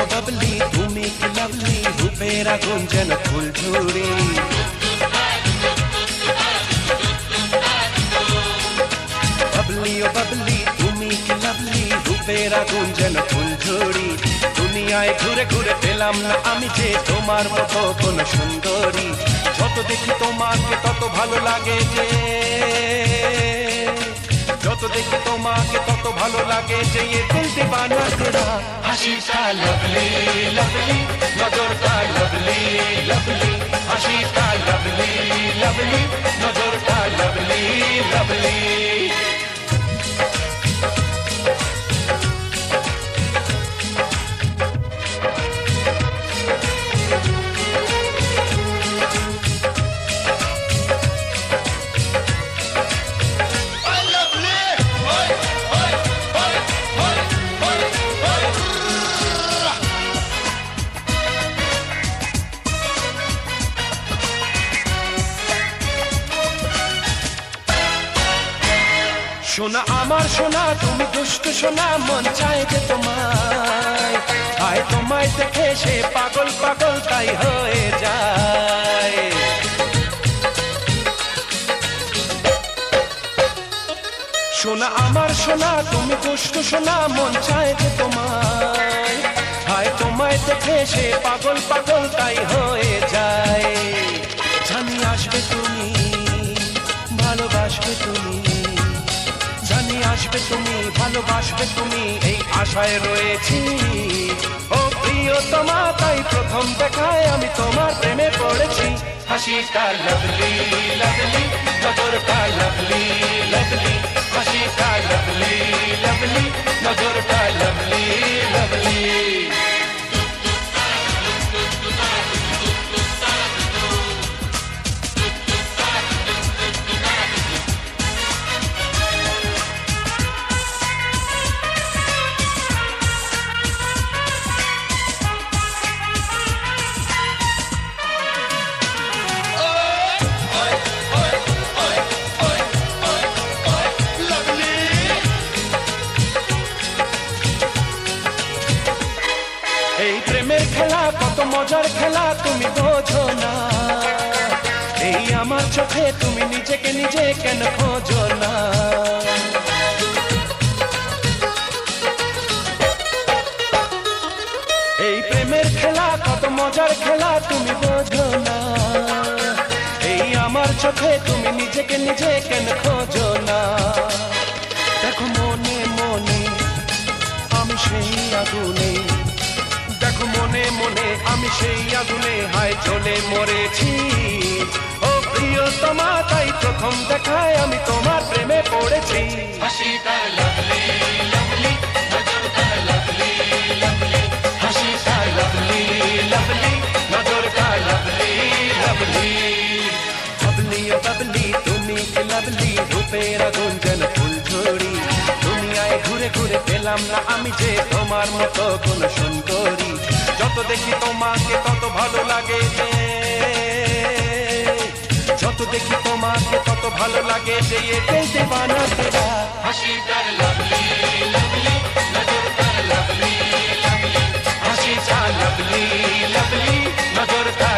ও বাবলি তুমি কি লাভলি, রূপের আগুন যেন ফুলঝুরি। বাবলি ও বাবলি তুমি কি লাভলি, রূপের আগুন যেন ফুলঝুরি। দুনিয়ায় ঘুরে ঘুরে পেলাম না আমি যে তোমার মতো কোন সুন্দরী। যত দেখি তোমাকে তত ভালো লাগে যে, যত দেখি তোমাকে তত ভালো লাগে যে, ये दिल दीवाना तेरा। হাসিটা লাভলি লাভলি, নজরটা লাভলি লাভলি, হাসিটা লাভলি লাভলি, নজরটা লাভলি লাভলি। সোনা আমার সোনা তুমি দুষ্ট সোনা, মন চায় যে তোমায়, আয় তোমায় দেখে সে পাগল পাগল তাই হয়ে যায়। সোনা আমার সোনা তুমি দুষ্ট সোনা, মন চায় যে তোমায়, আয় তোমায় দেখে সে পাগল পাগল তাই হয়ে যায়। জানি আসবে তুমি, ভালোবাসবে তুমি, জানি আসবে তুমি, ভালোবাসবে তুমি, এই আশায় রয়েছি। ও প্রিয়তমা তাই প্রথম দেখায় আমি তোমার প্রেমে পড়েছি। হাসিটা লাভলি লাভলি, নজরটা লাভলি লাভলি, হাসিটা লাভলি লাভলি, নজরটা লাভলি লাভলি। এই প্রেমের খেলা কত মজার খেলা তুমি বোঝো না, এই আমার চোখে তুমি নিজেকে নিজে কেন খোঁজো না। এই প্রেমের খেলা কত মজার খেলা তুমি বোঝো না, এই আমার চোখে তুমি নিজেকে নিজে কেন খোঁজো না। দেখো মনে মনে আমি সেই আগুনে, দেখো মনে মনে আমি সেই আগুনে হায় জ্বলে মরেছি। ও প্রিয়তমা তাই প্রথম দেখায় আমি তোমার প্রেমে পড়েছি। হাসিটা লাভলি লাভলি, নজরটা লাভলি লাভলি, হাসিটা লাভলি লাভলি, নজরটা লাভলি লাভলি। বাবলি ও বাবলি তুমি কি লাভলি, রূপের আগুন যেন ফুলঝুরি। দুনিয়ায় ঘুরে ঘুরে পেলাম না আমি যে তোমার মতো কোন সুন্দরী। যত দেখি তোমাকে তত ভালো লাগে যে, যত দেখি তোমাকে তত ভালো লাগে যে, ये दिल दीवाना तेरा। হাসিটা লাভলি লাভলি, নজরটা লাভলি লাভলি, হাসিটা লাভলি লাভলি, নজরটা